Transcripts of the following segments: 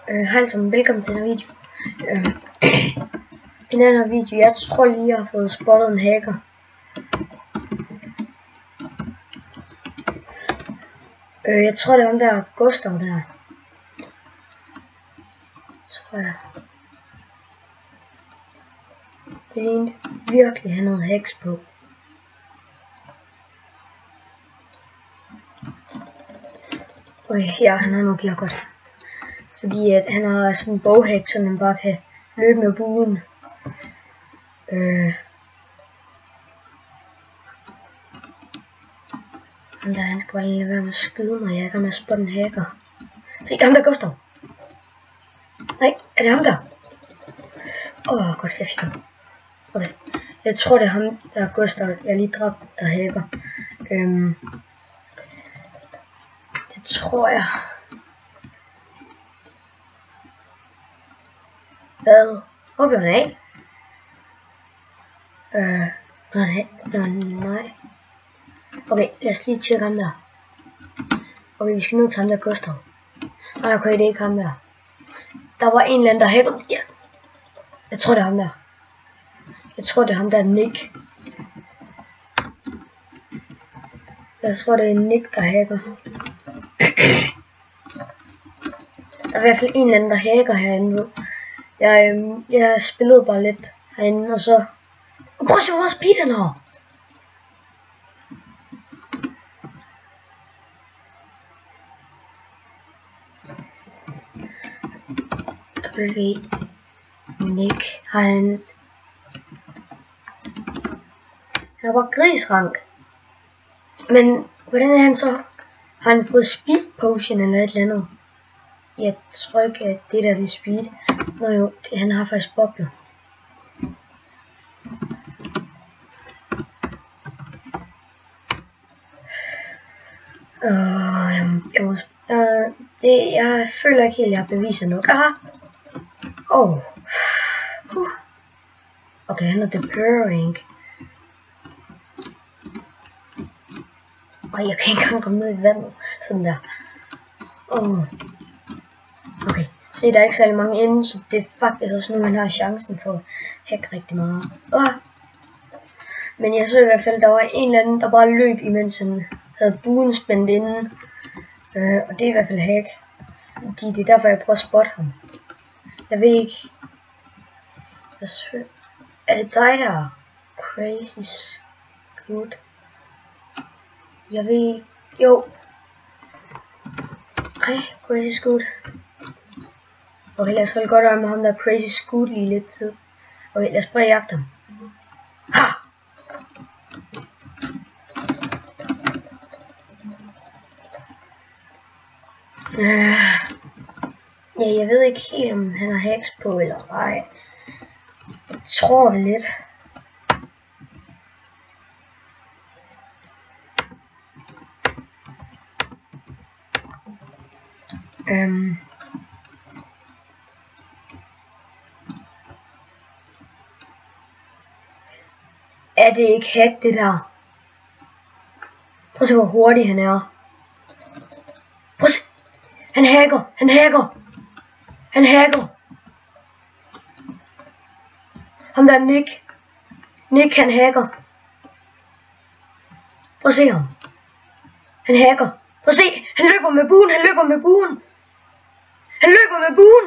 Hej alle sammen, velkommen til den her video. I den her video, jeg tror lige jeg har fået spottet en hacker. Jeg tror det er ham der Gustav der. Tror jeg. Det lignede virkelig han havde hacks på. Okay, ja, han har nok gjort godt. Fordi at han har sådan en boghack, så man bare kan løbe med buen. Han skal bare lige lade være med at skyde mig. Jeg er med at spotte en hacker. Se, ham der Gustav. Nej, er det ham der? Godt, jeg fik ham. Okay, jeg tror det er ham der Gustav. Jeg lige dræbte der hacker. Det tror jeg. Hvad? Hvor blev han af? Nej. Okay, lad os lige tjekke ham der. Okay, vi skal ned til ham der Gustav. Nej, okay, det er ikke ham der. Der var en eller anden der hacker. Ja. Jeg tror det er ham der. Jeg tror det er ham der Nick. Jeg tror det er Nick der hacker. Der er i hvert fald en eller anden der hacker herinde. Jeg spillede bare lidt herinde, og så... Prøv at se, hvor meget speed han har! Nick, han er bare grisrank. Men hvordan er han så? Har han fået speed potion eller et eller andet? Jeg tror ikke at det der er speed. Nå jo, han har faktisk bobler. Jeg føler ikke helt, at jeg har beviser nok. Okay, han er the purring. Jeg kan ikke engang komme ned i vandet. Sådan der. Okay, se der er ikke særlig mange inde, så det er faktisk også nu, man har chancen for at hacke rigtig meget. Men jeg så i hvert fald, der var en eller anden, der bare løb, imens han havde buen spændt inden. Og det er i hvert fald hack. Fordi det er derfor, jeg prøver at spotte ham. Jeg ved ikke. Er det dig, der er crazy good? Jeg ved ikke. Jo. Ej, crazy good. Okay, lad os holde godt øje med ham der crazy scoot lige lidt tid. Okay, lad os prøve at jagte ham. Ha! Ja, jeg ved ikke helt om han har hacks på eller ej. Jeg tror det lidt. Er det ikke hack det der? Prøv at se hvor hurtig han er. Prøv at se. Han hacker. Ham der Nick. Nick han hacker. Prøv at se ham. Han hacker. Prøv at se. Han løber med buen.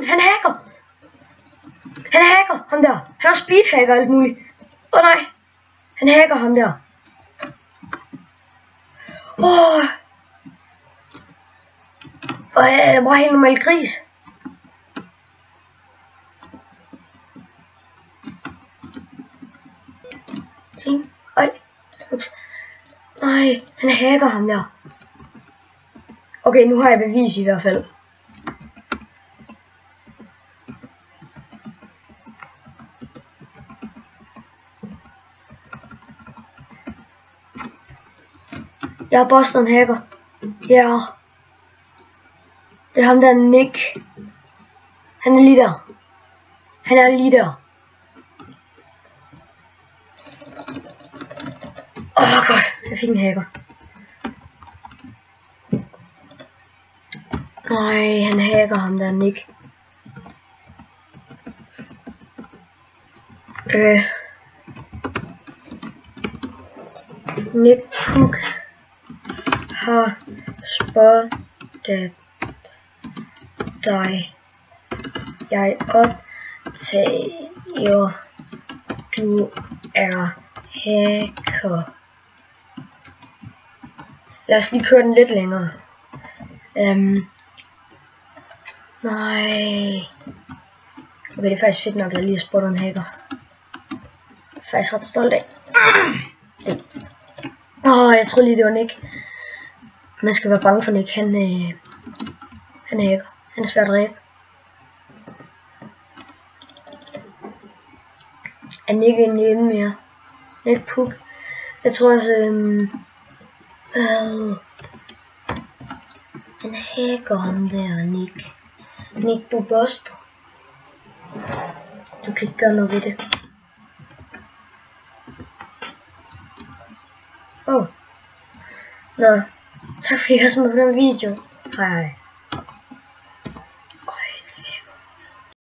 Han hacker. Ham der. Han har speedhacker og alt muligt. Nej. Han hacker ham der. Jeg er bare helt normal gris. Se. Ups. Nej, han hacker ham der. Okay, nu har jeg bevis i hvert fald. Jeg har bustet en hacker. Ja. Det er ham der Nick. Han er lige der. Godt. Jeg fik en hacker. Nej, han hacker ham der Nick. Nick Cook har spottet dig. Jeg optager, du er hacker. Lad os lige køre den lidt længere. Nej. Okay, det er faktisk fedt nok, at jeg lige har spottet en hacker. Jeg er faktisk ret stolt af. Jeg troede lige, det var Nick. Man skal være bange for Nick. Han er hacker. Han er svær at dræbe. Er Nick egentlig inde mere? Nick Puk. Jeg tror også... han hacker ham der, Nick. Nick, du buster. Du kan ikke gøre noget ved det. Nå, tak fordi I har smidt på den video. Hej.